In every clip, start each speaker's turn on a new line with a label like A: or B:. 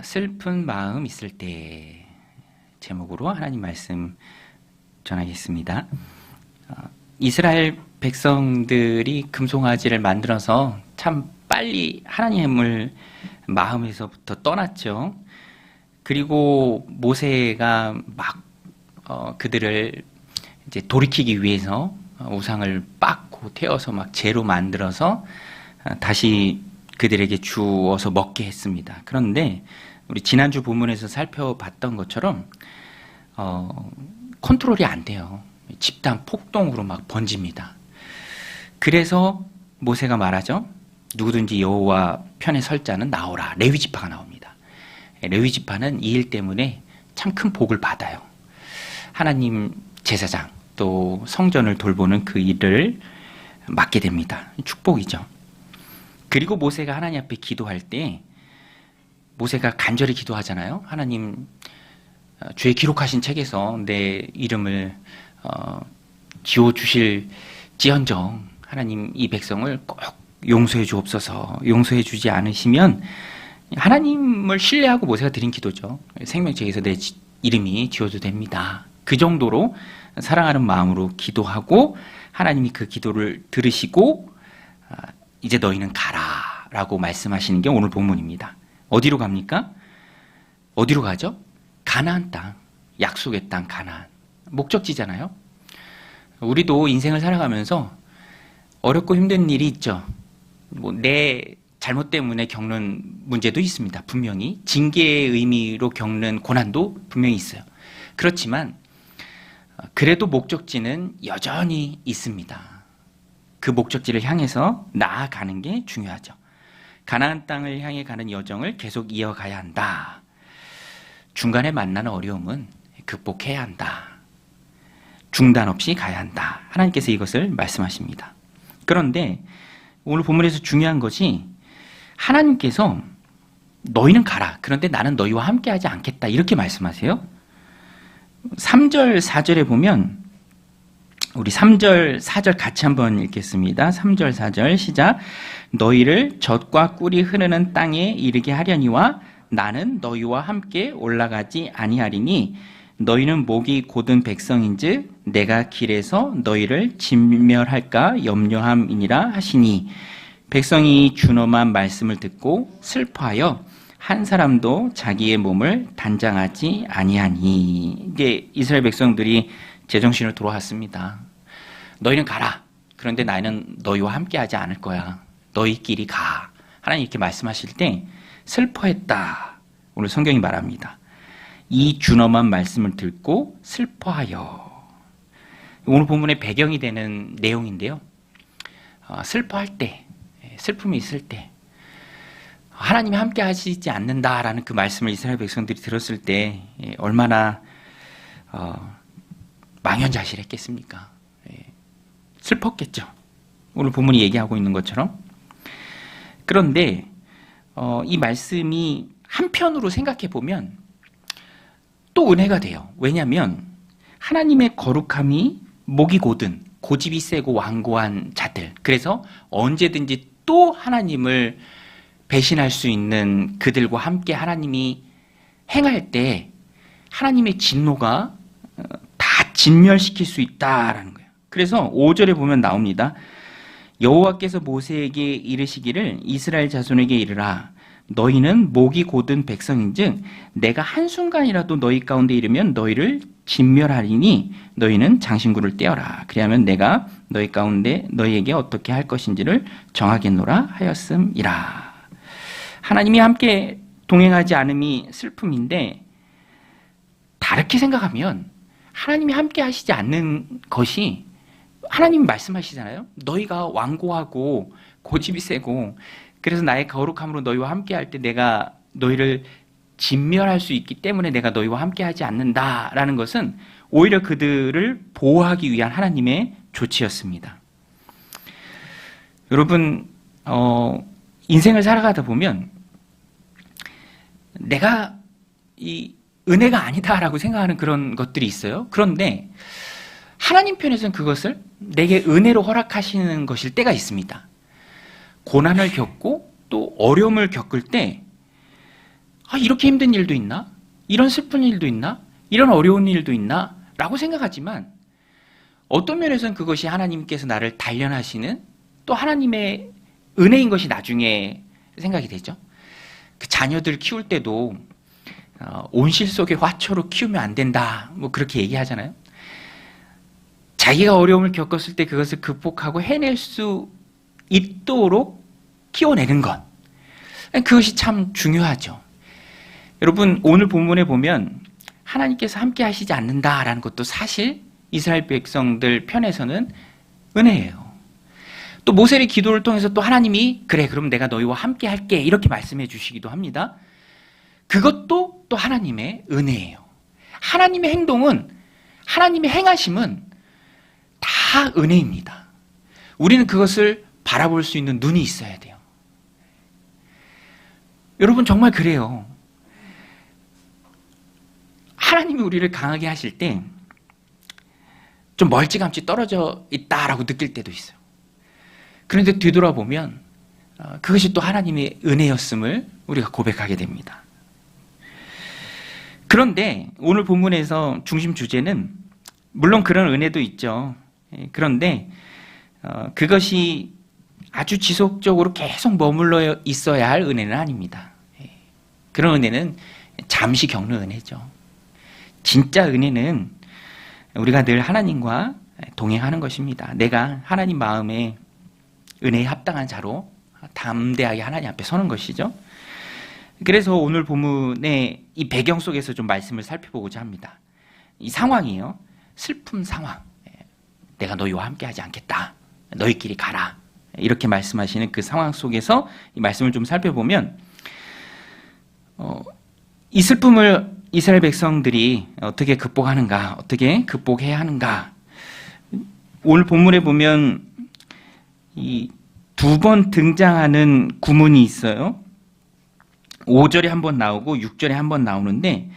A: 슬픈 마음 있을 때 제목으로 하나님 말씀 전하겠습니다. 이스라엘 백성들이 금송아지를 만들어서 참 빨리 하나님을 마음에서부터 떠났죠. 그리고 모세가 막 그들을 이제 돌이키기 위해서 우상을 빻고 태워서 막 재로 만들어서 다시 그들에게 주어서 먹게 했습니다. 그런데 우리 지난주 본문에서 살펴봤던 것처럼 컨트롤이 안 돼요. 집단 폭동으로 막 번집니다. 그래서 모세가 말하죠. 누구든지 여호와 편에 설 자는 나오라. 레위 지파가 나옵니다. 레위 지파는 이 일 때문에 참 큰 복을 받아요. 하나님 제사장 또 성전을 돌보는 그 일을 맡게 됩니다. 축복이죠. 그리고 모세가 하나님 앞에 기도할 때 모세가 간절히 기도하잖아요. 하나님, 주의 기록하신 책에서 내 이름을 지워주실지언정 하나님 이 백성을 꼭 용서해 주옵소서. 용서해 주지 않으시면 하나님을 신뢰하고 모세가 드린 기도죠. 생명책에서 내 이름이 지워도 됩니다. 그 정도로 사랑하는 마음으로 기도하고 하나님이 그 기도를 들으시고 이제 너희는 가라 라고 말씀하시는 게 오늘 본문입니다. 어디로 갑니까? 어디로 가죠? 가나안 땅, 약속의 땅 가나안. 목적지잖아요. 우리도 인생을 살아가면서 어렵고 힘든 일이 있죠. 내 잘못 때문에 겪는 문제도 있습니다. 분명히 징계의 의미로 겪는 고난도 분명히 있어요. 그렇지만 그래도 목적지는 여전히 있습니다. 그 목적지를 향해서 나아가는 게 중요하죠. 가나안 땅을 향해 가는 여정을 계속 이어가야 한다. 중간에 만나는 어려움은 극복해야 한다. 중단 없이 가야 한다. 하나님께서 이것을 말씀하십니다. 그런데 오늘 본문에서 중요한 것이 하나님께서 너희는 가라. 그런데 나는 너희와 함께하지 않겠다. 이렇게 말씀하세요. 3절, 4절에 보면 우리 3절, 4절 같이 한번 읽겠습니다. 3절, 4절 시작. 너희를 젖과 꿀이 흐르는 땅에 이르게 하려니와 나는 너희와 함께 올라가지 아니하리니 너희는 목이 곧은 백성인즉 내가 길에서 너희를 진멸할까 염려함이니라 하시니 백성이 준엄한 말씀을 듣고 슬퍼하여 한 사람도 자기의 몸을 단장하지 아니하니. 이게 이스라엘 백성들이 제정신을 돌아왔습니다. 너희는 가라. 그런데 나는 너희와 함께하지 않을 거야. 너희끼리 가. 하나님 이렇게 말씀하실 때 슬퍼했다. 오늘 성경이 말합니다. 이 준엄한 말씀을 듣고 슬퍼하여. 오늘 본문의 배경이 되는 내용인데요. 슬퍼할 때, 슬픔이 있을 때 하나님이 함께 하시지 않는다라는 그 말씀을 이스라엘 백성들이 들었을 때 얼마나 망연자실했겠습니까? 슬펐겠죠. 오늘 본문이 얘기하고 있는 것처럼. 그런데 이 말씀이 한편으로 생각해 보면 또 은혜가 돼요. 왜냐하면 하나님의 거룩함이 목이 곧은 고집이 세고 완고한 자들, 그래서 언제든지 또 하나님을 배신할 수 있는 그들과 함께 하나님이 행할 때 하나님의 진노가 다 진멸시킬 수 있다라는 거예요. 그래서 5절에 보면 나옵니다. 여호와께서 모세에게 이르시기를 이스라엘 자손에게 이르라. 너희는 목이 곧은 백성인즉 내가 한순간이라도 너희 가운데 이르면 너희를 진멸하리니 너희는 장신구를 떼어라. 그리하면 내가 너희 가운데 너희에게 어떻게 할 것인지를 정하겠노라 하였음이라. 하나님이 함께 동행하지 않음이 슬픔인데 다르게 생각하면 하나님이 함께 하시지 않는 것이 하나님이 말씀하시잖아요. 너희가 완고하고 고집이 세고 그래서 나의 거룩함으로 너희와 함께 할 때 내가 너희를 진멸할 수 있기 때문에 내가 너희와 함께 하지 않는다라는 것은 오히려 그들을 보호하기 위한 하나님의 조치였습니다. 여러분, 인생을 살아가다 보면 내가 이 은혜가 아니다라고 생각하는 그런 것들이 있어요. 그런데 하나님 편에서는 그것을 내게 은혜로 허락하시는 것일 때가 있습니다. 고난을 겪고 또 어려움을 겪을 때 이렇게 힘든 일도 있나? 이런 슬픈 일도 있나? 이런 어려운 일도 있나? 라고 생각하지만 어떤 면에서는 그것이 하나님께서 나를 단련하시는 또 하나님의 은혜인 것이 나중에 생각이 되죠. 그 자녀들 키울 때도 온실 속의 화초로 키우면 안 된다, 뭐 그렇게 얘기하잖아요. 자기가 어려움을 겪었을 때 그것을 극복하고 해낼 수 있도록 키워내는 것, 그것이 참 중요하죠. 여러분, 오늘 본문에 보면 하나님께서 함께 하시지 않는다라는 것도 사실 이스라엘 백성들 편에서는 은혜예요. 또 모세의 기도를 통해서 또 하나님이 그래, 그럼 내가 너희와 함께 할게, 이렇게 말씀해 주시기도 합니다. 그것도 또 하나님의 은혜예요. 하나님의 행동은, 하나님의 행하심은 다 은혜입니다. 우리는 그것을 바라볼 수 있는 눈이 있어야 돼요. 여러분, 정말 그래요. 하나님이 우리를 강하게 하실 때 좀 멀찌감치 떨어져 있다라고 느낄 때도 있어요. 그런데 뒤돌아보면 그것이 또 하나님의 은혜였음을 우리가 고백하게 됩니다. 그런데 오늘 본문에서 중심 주제는 물론 그런 은혜도 있죠. 그런데 그것이 아주 지속적으로 계속 머물러 있어야 할 은혜는 아닙니다. 그런 은혜는 잠시 겪는 은혜죠. 진짜 은혜는 우리가 늘 하나님과 동행하는 것입니다. 내가 하나님 마음에 은혜에 합당한 자로 담대하게 하나님 앞에 서는 것이죠. 그래서 오늘 본문의 이 배경 속에서 좀 말씀을 살펴보고자 합니다. 이 상황이에요. 슬픔 상황. 내가 너희와 함께 하지 않겠다. 너희끼리 가라. 이렇게 말씀하시는 그 상황 속에서 이 말씀을 좀 살펴보면 이 슬픔을 이스라엘 백성들이 어떻게 극복하는가, 어떻게 극복해야 하는가. 오늘 본문에 보면 이 두 번 등장하는 구문이 있어요. 5절에 한 번 나오고 6절에 한 번 나오는데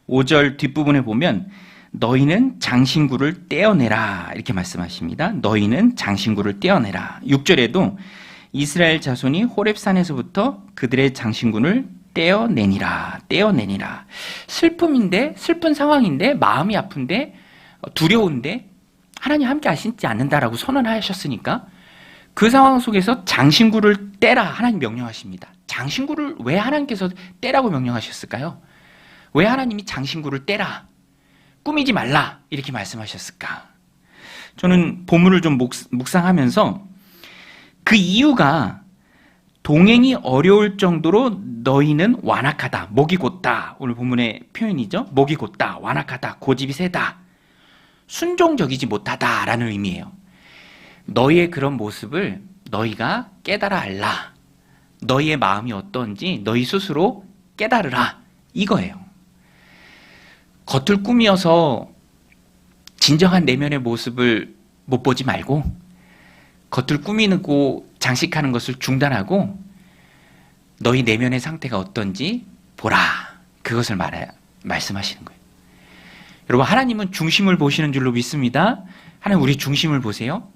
A: 5절 뒷부분에 보면 너희는 장신구를 떼어내라, 이렇게 말씀하십니다. 너희는 장신구를 떼어내라. 6절에도 이스라엘 자손이 호렙산에서부터 그들의 장신구를 떼어내니라. 슬픔인데, 슬픈 상황인데, 마음이 아픈데, 두려운데 하나님 함께 하시지 않는다라고 선언하셨으니까 그 상황 속에서 장신구를 떼라, 하나님 명령하십니다. 장신구를 왜 하나님께서 떼라고 명령하셨을까요? 왜 하나님이 장신구를 떼라, 꾸미지 말라, 이렇게 말씀하셨을까? 저는 본문을 좀 묵상하면서 그 이유가 동행이 어려울 정도로 너희는 완악하다, 목이 곧다. 오늘 본문의 표현이죠. 목이 곧다, 완악하다, 고집이 세다, 순종적이지 못하다라는 의미예요. 너희의 그런 모습을 너희가 깨달아 알라. 너희의 마음이 어떤지 너희 스스로 깨달으라, 이거예요. 겉을 꾸미어서 진정한 내면의 모습을 못 보지 말고 겉을 꾸미고 장식하는 것을 중단하고 너희 내면의 상태가 어떤지 보라, 그것을 말씀하시는 거예요. 여러분, 하나님은 중심을 보시는 줄로 믿습니다. 하나님, 우리 중심을 보세요.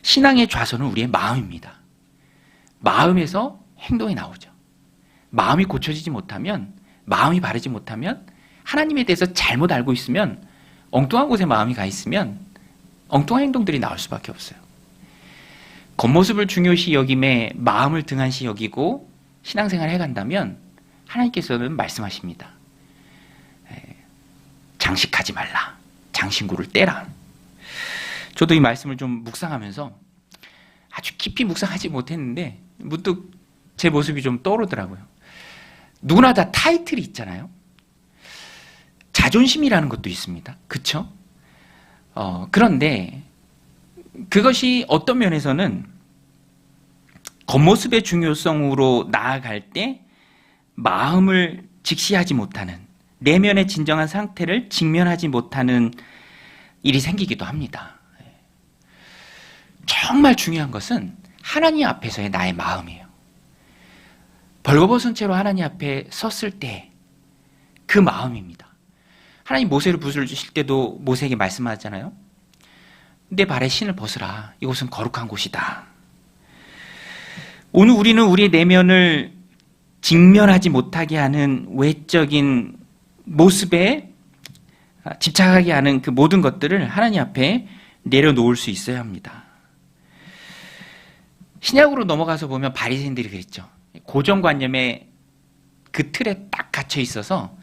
A: 신앙의 좌선은 우리의 마음입니다. 마음에서 행동이 나오죠. 마음이 고쳐지지 못하면, 마음이 바르지 못하면, 하나님에 대해서 잘못 알고 있으면, 엉뚱한 곳에 마음이 가 있으면 엉뚱한 행동들이 나올 수밖에 없어요. 겉모습을 중요시 여김에 마음을 등한시 여기고 신앙생활을 해간다면 하나님께서는 말씀하십니다. 장식하지 말라. 장신구를 떼라. 저도 이 말씀을 좀 묵상하면서 아주 깊이 묵상하지 못했는데 문득 제 모습이 좀 떠오르더라고요. 누구나 다 타이틀이 있잖아요. 자존심이라는 것도 있습니다. 그렇죠? 그런데 그것이 어떤 면에서는 겉모습의 중요성으로 나아갈 때 마음을 직시하지 못하는, 내면의 진정한 상태를 직면하지 못하는 일이 생기기도 합니다. 정말 중요한 것은 하나님 앞에서의 나의 마음이에요. 벌거벗은 채로 하나님 앞에 섰을 때 그 마음입니다. 하나님 모세를 부르실 때도 모세에게 말씀하잖아요. 내 발에 신을 벗으라. 이곳은 거룩한 곳이다. 오늘 우리는 우리의 내면을 직면하지 못하게 하는 외적인 모습에 집착하게 하는 그 모든 것들을 하나님 앞에 내려놓을 수 있어야 합니다. 신약으로 넘어가서 보면 바리새인들이 그랬죠. 고정관념의 그 틀에 딱 갇혀 있어서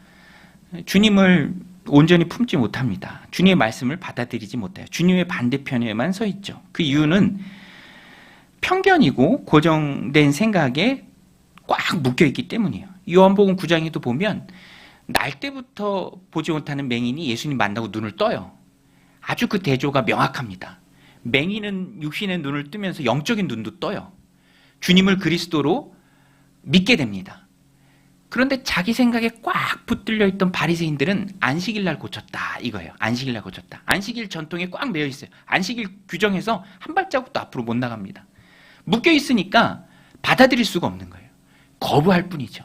A: 주님을 온전히 품지 못합니다. 주님의 말씀을 받아들이지 못해요. 주님의 반대편에만 서 있죠. 그 이유는 편견이고 고정된 생각에 꽉 묶여있기 때문이에요. 요한복음 9장에도 보면 날 때부터 보지 못하는 맹인이 예수님 만나고 눈을 떠요. 아주 그 대조가 명확합니다. 맹인은 육신의 눈을 뜨면서 영적인 눈도 떠요. 주님을 그리스도로 믿게 됩니다. 그런데 자기 생각에 꽉 붙들려 있던 바리새인들은 안식일 날 고쳤다 이거예요. 안식일 날 고쳤다. 안식일 전통에 꽉 매여 있어요. 안식일 규정에서 한 발자국도 앞으로 못 나갑니다. 묶여 있으니까 받아들일 수가 없는 거예요. 거부할 뿐이죠.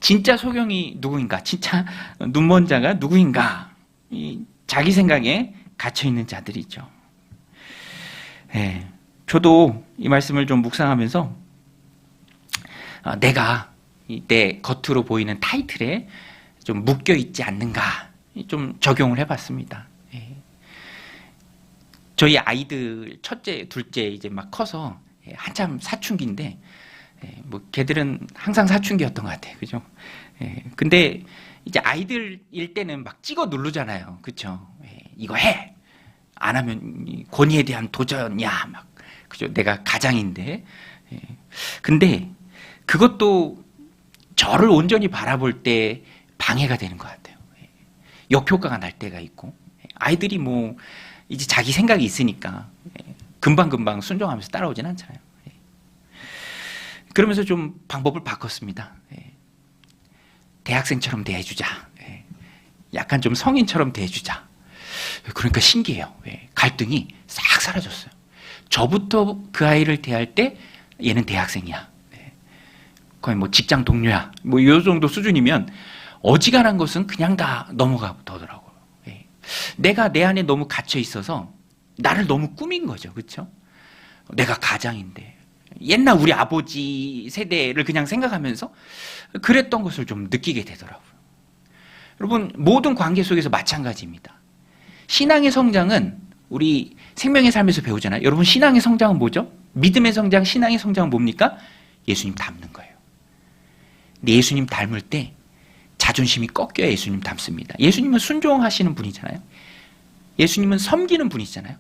A: 진짜 소경이 누구인가? 진짜 눈먼 자가 누구인가? 자기 생각에 갇혀 있는 자들이죠. 네, 저도 이 말씀을 좀 묵상하면서 내가 내 겉으로 보이는 타이틀에 좀 묶여 있지 않는가 좀 적용을 해봤습니다. 예. 저희 아이들 첫째, 둘째 이제 막 커서 한참 사춘기인데 뭐 걔들은 항상 사춘기였던 것 같아요, 그죠? 근데 이제 아이들일 때는 막 찍어 누르잖아요, 그렇죠? 이거 해, 안 하면 권위에 대한 도전이야, 막 그죠? 내가 가장인데, 근데 그것도 저를 온전히 바라볼 때 방해가 되는 것 같아요. 역효과가 날 때가 있고 아이들이 뭐 이제 자기 생각이 있으니까 금방금방 순종하면서 따라오진 않잖아요. 그러면서 좀 방법을 바꿨습니다. 대학생처럼 대해주자. 약간 좀 성인처럼 대해주자. 그러니까 신기해요. 갈등이 싹 사라졌어요. 저부터 그 아이를 대할 때 얘는 대학생이야. 거의 뭐 직장 동료야. 뭐 이 정도 수준이면 어지간한 것은 그냥 다 넘어가더라고요. 내가 내 안에 너무 갇혀 있어서 나를 너무 꾸민 거죠. 그렇죠? 내가 가장인데. 옛날 우리 아버지 세대를 그냥 생각하면서 그랬던 것을 좀 느끼게 되더라고요. 여러분, 모든 관계 속에서 마찬가지입니다. 신앙의 성장은 우리 생명의 삶에서 배우잖아요. 여러분, 신앙의 성장은 뭐죠? 믿음의 성장, 신앙의 성장은 뭡니까? 예수님 닮는 거예요. 근데 예수님 닮을 때 자존심이 꺾여야 예수님 닮습니다. 예수님은 순종하시는 분이잖아요. 예수님은 섬기는 분이잖아요.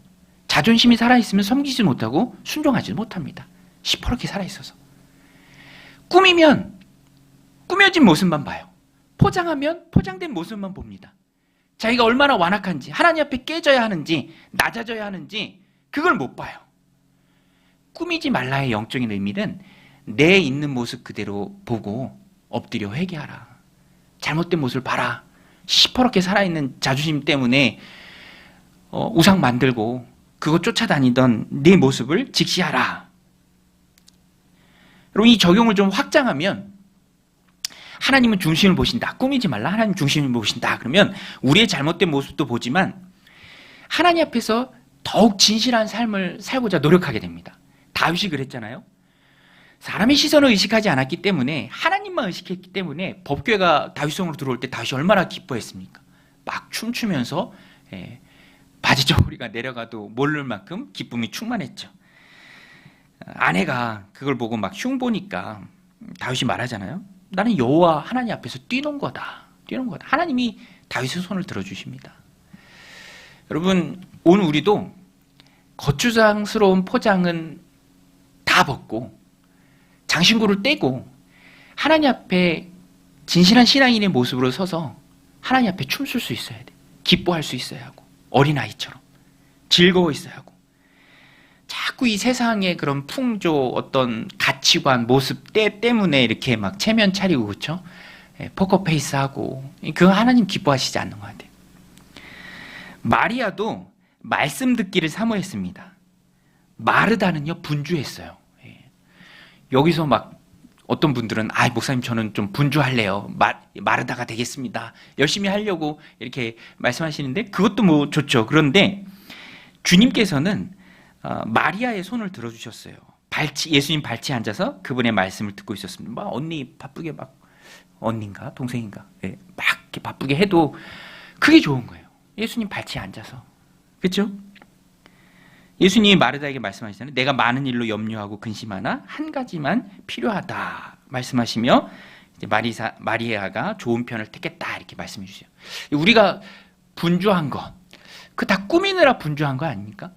A: 자존심이 살아있으면 섬기지 못하고 순종하지 못합니다. 시퍼렇게 살아있어서. 꾸미면 꾸며진 모습만 봐요. 포장하면 포장된 모습만 봅니다. 자기가 얼마나 완악한지, 하나님 앞에 깨져야 하는지, 낮아져야 하는지 그걸 못 봐요. 꾸미지 말라의 영적인 의미는 내 있는 모습 그대로 보고 엎드려 회개하라. 잘못된 모습을 봐라. 시퍼렇게 살아있는 자존심 때문에 우상 만들고 그거 쫓아다니던 네 모습을 직시하라. 여러분, 이 적용을 좀 확장하면 하나님은 중심을 보신다. 꾸미지 말라. 하나님 중심을 보신다. 그러면 우리의 잘못된 모습도 보지만 하나님 앞에서 더욱 진실한 삶을 살고자 노력하게 됩니다. 다윗이 그랬잖아요. 사람의 시선을 의식하지 않았기 때문에 하나님만 의식했기 때문에 법궤가 다윗성으로 들어올 때 다윗이 얼마나 기뻐했습니까? 막 춤추면서 바지 저고리가 내려가도 모를 만큼 기쁨이 충만했죠. 아내가 그걸 보고 막 흉보니까 다윗이 말하잖아요. 나는 여호와 하나님 앞에서 뛰는 거다. 뛰는 거다. 하나님이 다윗의 손을 들어주십니다. 여러분, 오늘 우리도 거추장스러운 포장은 다 벗고 장신구를 떼고 하나님 앞에 진실한 신앙인의 모습으로 서서 하나님 앞에 춤출 수 있어야 돼. 기뻐할 수 있어야 하고, 어린아이처럼 즐거워 있어야 하고. 자꾸 이 세상의 그런 풍조, 어떤 가치관, 모습 때문에 이렇게 막 체면 차리고, 그렇죠? 포커페이스 하고, 그거 하나님 기뻐하시지 않는 것 같아요. 마리아도 말씀 듣기를 사모했습니다. 마르다는요, 분주했어요. 여기서 막 어떤 분들은 목사님 저는 좀 분주할래요. 마르다가 되겠습니다. 열심히 하려고 이렇게 말씀하시는데 그것도 뭐 좋죠. 그런데 주님께서는 마리아의 손을 들어주셨어요. 예수님 발치에 앉아서 그분의 말씀을 듣고 있었습니다. 막 언니 바쁘게 막 언니인가 동생인가 막 이렇게 바쁘게 해도 그게 좋은 거예요. 예수님 발치에 앉아서. 그렇죠? 예수님이 마르다에게 말씀하시잖아요. 내가 많은 일로 염려하고 근심하나 한 가지만 필요하다 말씀하시며 이제 마리아가 좋은 편을 택했다 이렇게 말씀해 주세요. 우리가 분주한 것, 그 다 꾸미느라 분주한 거 아닙니까?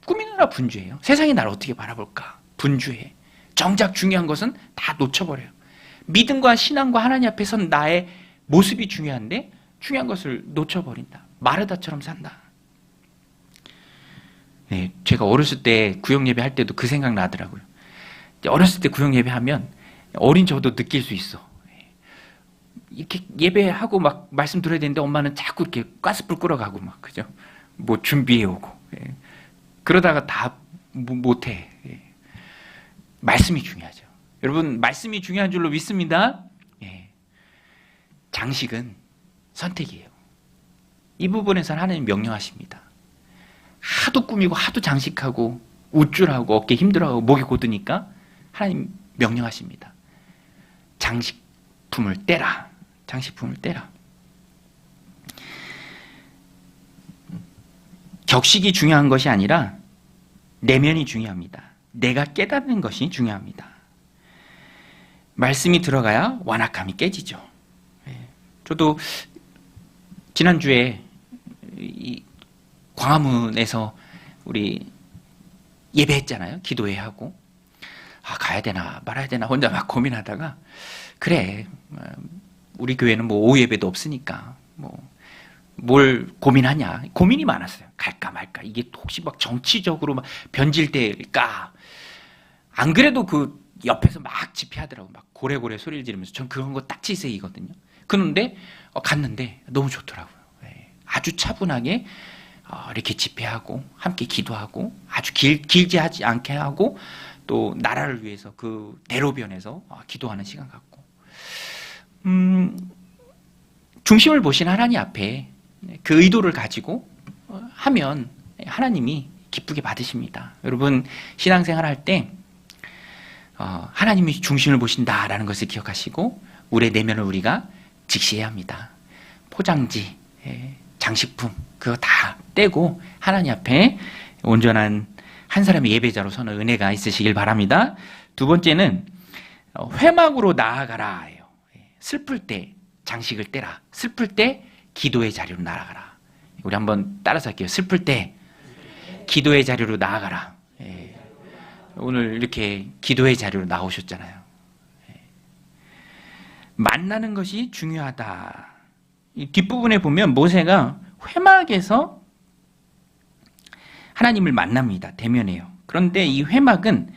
A: 꾸미느라 분주해요. 세상이 나를 어떻게 바라볼까? 분주해. 정작 중요한 것은 다 놓쳐버려요. 믿음과 신앙과 하나님 앞에 선 나의 모습이 중요한데 중요한 것을 놓쳐버린다. 마르다처럼 산다. 네, 제가 어렸을 때 구역예배 할 때도 그 생각 나더라고요. 어렸을 때 구역예배 하면 어린 저도 느낄 수 있어. 이렇게 예배하고 막 말씀 들어야 되는데 엄마는 자꾸 이렇게 가스불 끌어가고 막 그죠? 뭐 준비해 오고 그러다가 다 못해. 말씀이 중요하죠. 여러분 말씀이 중요한 줄로 믿습니다. 장식은 선택이에요. 이 부분에서는 하나님 명령하십니다. 하도 꾸미고 하도 장식하고 우쭐하고 어깨 힘들어하고 목이 고드니까 하나님 명령하십니다. 장식품을 떼라. 장식품을 떼라. 격식이 중요한 것이 아니라 내면이 중요합니다. 내가 깨닫는 것이 중요합니다. 말씀이 들어가야 완악함이 깨지죠. 저도 지난주에 이 광화문에서 우리 예배했잖아요. 기도회 하고 가야 되나 말아야 되나 혼자 막 고민하다가 그래 우리 교회는 뭐 오후 예배도 없으니까 뭐 뭘 고민하냐 고민이 많았어요. 갈까 말까 이게 혹시 막 정치적으로 막 변질될까 안 그래도 그 옆에서 막 집회하더라고 막 고래고래 소리를 지르면서 전 그런 거 딱지색이거든요. 그런데 갔는데 너무 좋더라고요. 아주 차분하게 이렇게 집회하고 함께 기도하고 아주 길지 하지 않게 하고 또 나라를 위해서 그 대로변에서 기도하는 시간 갖고 중심을 보신 하나님 앞에 그 의도를 가지고 하면 하나님이 기쁘게 받으십니다. 여러분 신앙생활 할 때 하나님이 중심을 보신다라는 것을 기억하시고 우리의 내면을 우리가 직시해야 합니다. 포장지, 장식품 그거 다 떼고 하나님 앞에 온전한 한 사람의 예배자로 서는 은혜가 있으시길 바랍니다. 두 번째는 회막으로 나아가라예요. 슬플 때 장식을 떼라. 슬플 때 기도의 자리로 나아가라. 우리 한번 따라서 할게요. 슬플 때 기도의 자리로 나아가라. 오늘 이렇게 기도의 자리로 나오셨잖아요. 만나는 것이 중요하다. 이 뒷부분에 보면 모세가 회막에서 하나님을 만납니다. 대면해요. 그런데 이 회막은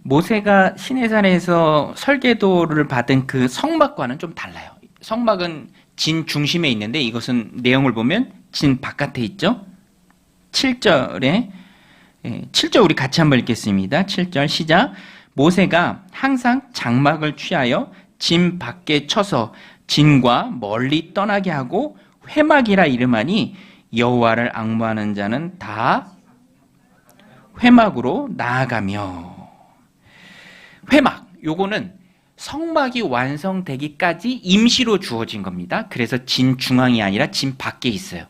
A: 모세가 시내산에서 설계도를 받은 그 성막과는 좀 달라요. 성막은 진 중심에 있는데 이것은 내용을 보면 진 바깥에 있죠. 7절에 7절 우리 같이 한번 읽겠습니다. 7절 시작. 모세가 항상 장막을 취하여 진 밖에 쳐서 진과 멀리 떠나게 하고 회막이라 이름하니 여호와를 앙모하는 자는 다 회막으로 나아가며. 회막 요거는 성막이 완성되기까지 임시로 주어진 겁니다. 그래서 진 중앙이 아니라 진 밖에 있어요.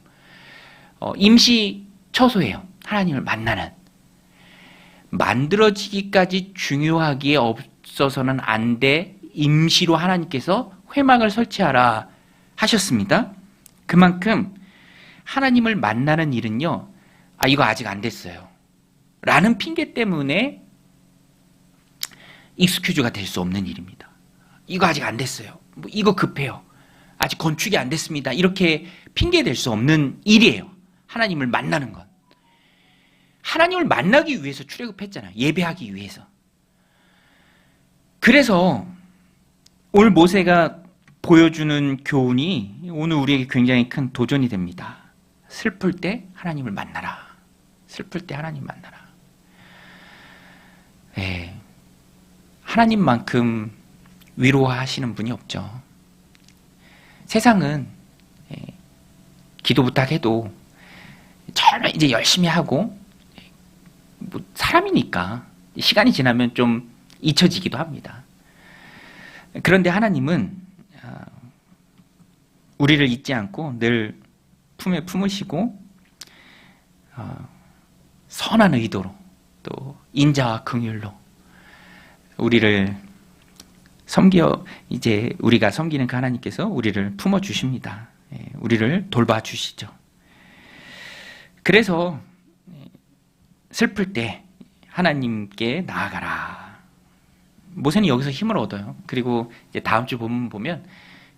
A: 임시 처소예요. 하나님을 만나는. 만들어지기까지 중요하기에 없어서는 안 돼 임시로 하나님께서 회막을 설치하라 하셨습니다. 그만큼 하나님을 만나는 일은요. 이거 아직 안 됐어요. 라는 핑계 때문에 익스큐즈가 될 수 없는 일입니다. 이거 아직 안 됐어요. 이거 급해요. 아직 건축이 안 됐습니다. 이렇게 핑계 댈 수 없는 일이에요. 하나님을 만나는 것. 하나님을 만나기 위해서 출애굽했잖아요. 예배하기 위해서. 그래서 오늘 모세가 보여주는 교훈이 오늘 우리에게 굉장히 큰 도전이 됩니다. 슬플 때 하나님을 만나라. 슬플 때 하나님 만나라. 네. 하나님만큼 위로하시는 분이 없죠. 세상은 기도 부탁해도 정말 이제 열심히 하고 뭐 사람이니까 시간이 지나면 좀 잊혀지기도 합니다. 그런데 하나님은 우리를 잊지 않고 늘 품에 품으시고 선한 의도로 또 인자와 긍휼로 우리를 이제 우리가 섬기는 그 하나님께서 우리를 품어 주십니다. 우리를 돌봐 주시죠. 그래서 슬플 때 하나님께 나아가라. 모세는 여기서 힘을 얻어요. 그리고 이제 다음 주 본문 보면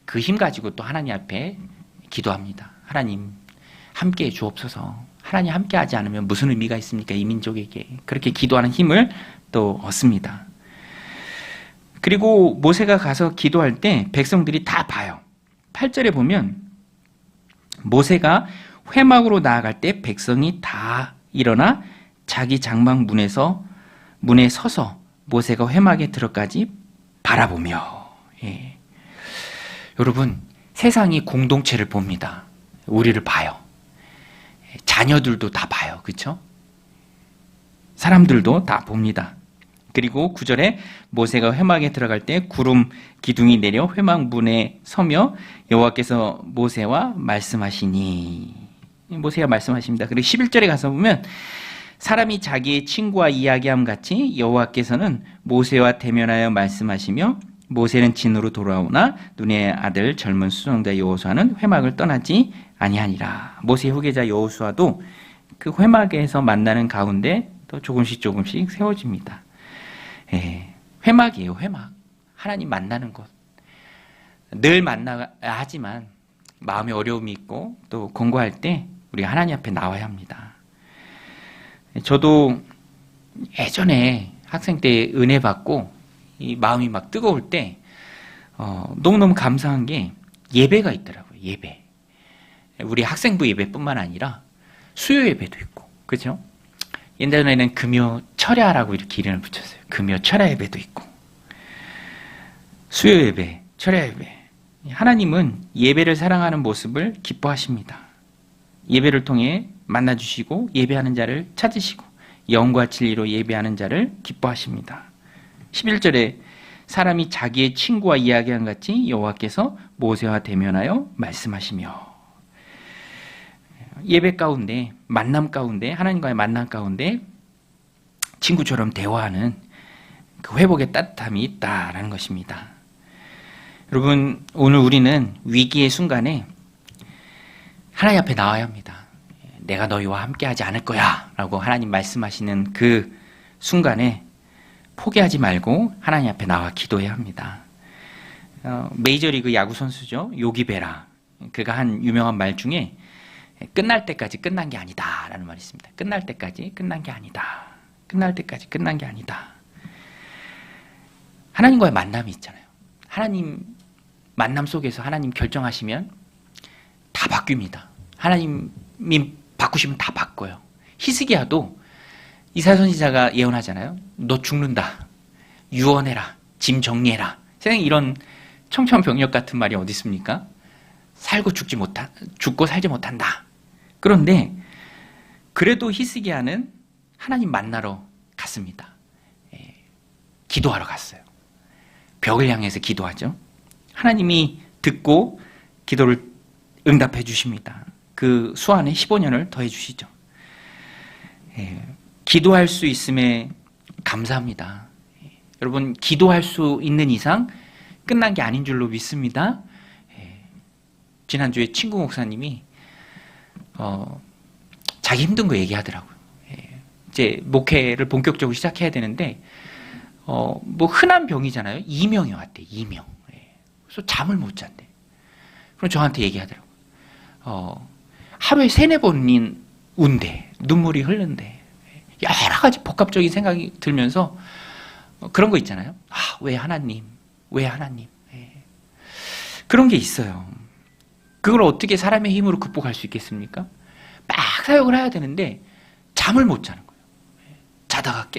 A: 그 힘 가지고 또 하나님 앞에 기도합니다. 하나님 함께해 주옵소서. 하나님 함께하지 않으면 무슨 의미가 있습니까? 이 민족에게. 그렇게 기도하는 힘을 또 얻습니다. 그리고 모세가 가서 기도할 때 백성들이 다 봐요. 8절에 보면 모세가 회막으로 나아갈 때 백성이 다 일어나 자기 장막 문에 서서 모세가 회막에 들어까지 바라보며. 예. 여러분, 세상이 공동체를 봅니다. 우리를 봐요. 자녀들도 다 봐요. 그렇죠? 사람들도 다 봅니다. 그리고 9절에 모세가 회막에 들어갈 때 구름 기둥이 내려 회막 문에 서며 여호와께서 모세와 말씀하시니. 모세가 말씀하십니다. 그리고 11절에 가서 보면 사람이 자기의 친구와 이야기함 같이 여호와께서는 모세와 대면하여 말씀하시며 모세는 진으로 돌아오나 눈의 아들 젊은 수종자 여호수아는 회막을 떠나지 아니하니라. 모세의 후계자 여호수아도 그 회막에서 만나는 가운데 또 조금씩 세워집니다. 회막이에요. 회막. 하나님 만나는 곳. 늘 만나야 하지만 마음에 어려움이 있고 또 권고할 때 우리가 하나님 앞에 나와야 합니다. 저도 예전에 학생 때 은혜 받고 이 마음이 막 뜨거울 때 너무너무 감사한 게 예배가 있더라고요. 예배. 우리 학생부 예배뿐만 아니라 수요 예배도 있고, 그렇죠? 옛날에는 금요 철야라고 이렇게 이름을 붙였어요. 금요 철야 예배도 있고, 수요 예배, 철야 예배. 하나님은 예배를 사랑하는 모습을 기뻐하십니다. 예배를 통해 만나주시고 예배하는 자를 찾으시고 영과 진리로 예배하는 자를 기뻐하십니다. 11절에 사람이 자기의 친구와 이야기한 같이 여호와께서 모세와 대면하여 말씀하시며. 예배 가운데, 만남 가운데, 하나님과의 만남 가운데 친구처럼 대화하는 그 회복의 따뜻함이 있다라는 것입니다. 여러분, 오늘 우리는 위기의 순간에 하나님 앞에 나와야 합니다. 내가 너희와 함께하지 않을 거야 라고 하나님 말씀하시는 그 순간에 포기하지 말고 하나님 앞에 나와 기도해야 합니다. 메이저리그 야구 선수죠. 요기 베라. 그가 한 유명한 말 중에 끝날 때까지 끝난 게 아니다 라는 말이 있습니다. 끝날 때까지 끝난 게 아니다. 끝날 때까지 끝난 게 아니다. 하나님과의 만남이 있잖아요. 하나님 만남 속에서 하나님 결정하시면 다 바뀝니다. 하나님이 바꾸시면 다 바꿔요. 히스기야도 이사야 선지자가 예언하잖아요. 너 죽는다. 유언해라. 짐 정리해라. 세상에 이런 청천벽력 같은 말이 어디 있습니까? 죽고 살지 못한다. 그런데 그래도 히스기야는 하나님 만나러 갔습니다. 기도하러 갔어요. 벽을 향해서 기도하죠. 하나님이 듣고 기도를 응답해 주십니다. 그 수완에 15년을 더해 주시죠. 기도할 수 있음에 감사합니다. 여러분, 기도할 수 있는 이상 끝난 게 아닌 줄로 믿습니다. 지난주에 친구 목사님이 자기 힘든 거 얘기하더라고요. 이제 목회를 본격적으로 시작해야 되는데 뭐 흔한 병이잖아요. 이명이 왔대. 이명. 그래서 잠을 못 잔대. 그럼 저한테 얘기하더라고요. 하루에 3-4번인 운대. 눈물이 흐른대. 여러 가지 복합적인 생각이 들면서 그런 거 있잖아요. 왜 하나님? 왜 하나님? 그런 게 있어요. 그걸 어떻게 사람의 힘으로 극복할 수 있겠습니까? 막 사역을 해야 되는데 잠을 못 자는 거예요. 자다가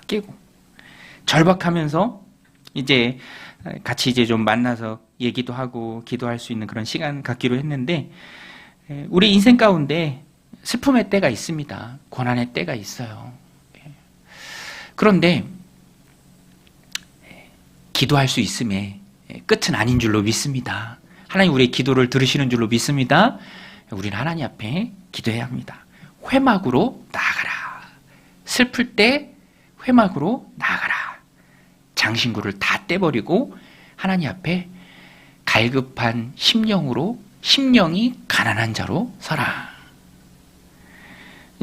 A: 깨고 절박하면서 이제 같이 이제 좀 만나서 얘기도 하고 기도할 수 있는 그런 시간 갖기로 했는데 우리 인생 가운데 슬픔의 때가 있습니다. 고난의 때가 있어요. 그런데 기도할 수 있음에 끝은 아닌 줄로 믿습니다. 하나님 우리의 기도를 들으시는 줄로 믿습니다. 우리는 하나님 앞에 기도해야 합니다. 회막으로 나아가라. 슬플 때 회막으로 나아가라. 장신구를 다 떼버리고 하나님 앞에 갈급한 심령으로, 심령이 가난한 자로 서라.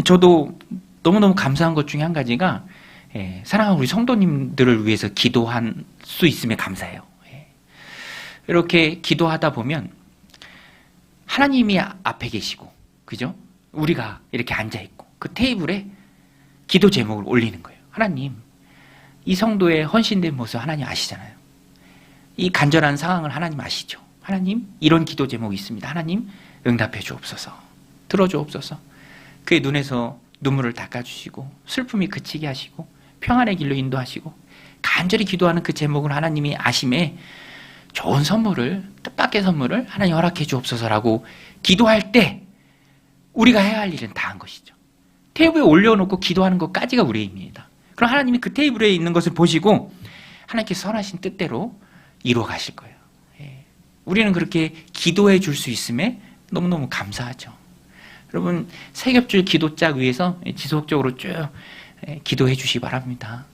A: 저도 너무너무 감사한 것 중에 한 가지가 사랑하는 우리 성도님들을 위해서 기도할 수 있음에 감사해요. 이렇게 기도하다 보면 하나님이 앞에 계시고, 그죠? 우리가 이렇게 앉아있고 그 테이블에 기도 제목을 올리는 거예요. 하나님, 이 성도의 헌신된 모습 하나님 아시잖아요. 이 간절한 상황을 하나님 아시죠. 하나님, 이런 기도 제목이 있습니다. 하나님, 응답해 주옵소서. 들어 주옵소서. 그의 눈에서 눈물을 닦아주시고 슬픔이 그치게 하시고 평안의 길로 인도하시고 간절히 기도하는 그 제목을 하나님이 아심에 좋은 선물을, 뜻밖의 선물을 하나님 허락해 주옵소서라고 기도할 때 우리가 해야 할 일은 다 한 것이죠. 테이블에 올려놓고 기도하는 것까지가 우리의 힘입니다. 그럼 하나님이 그 테이블에 있는 것을 보시고 하나님께서 선하신 뜻대로 이루어 가실 거예요. 우리는 그렇게 기도해 줄 수 있음에 너무너무 감사하죠. 여러분, 세겹줄 기도짝 위에서 지속적으로 쭉 기도해 주시기 바랍니다.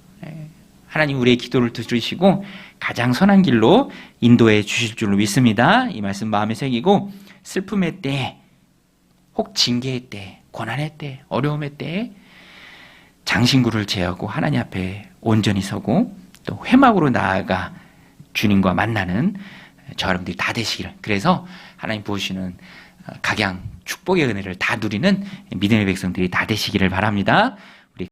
A: 하나님 우리의 기도를 들으시고 가장 선한 길로 인도해 주실 줄로 믿습니다. 이 말씀 마음에 새기고 슬픔의 때, 혹 징계의 때, 고난의 때, 어려움의 때에 장신구를 제하고 하나님 앞에 온전히 서고 또 회막으로 나아가 주님과 만나는 저 여러분들이 다 되시기를, 그래서 하나님 부으시는 각양 축복의 은혜를 다 누리는 믿음의 백성들이 다 되시기를 바랍니다.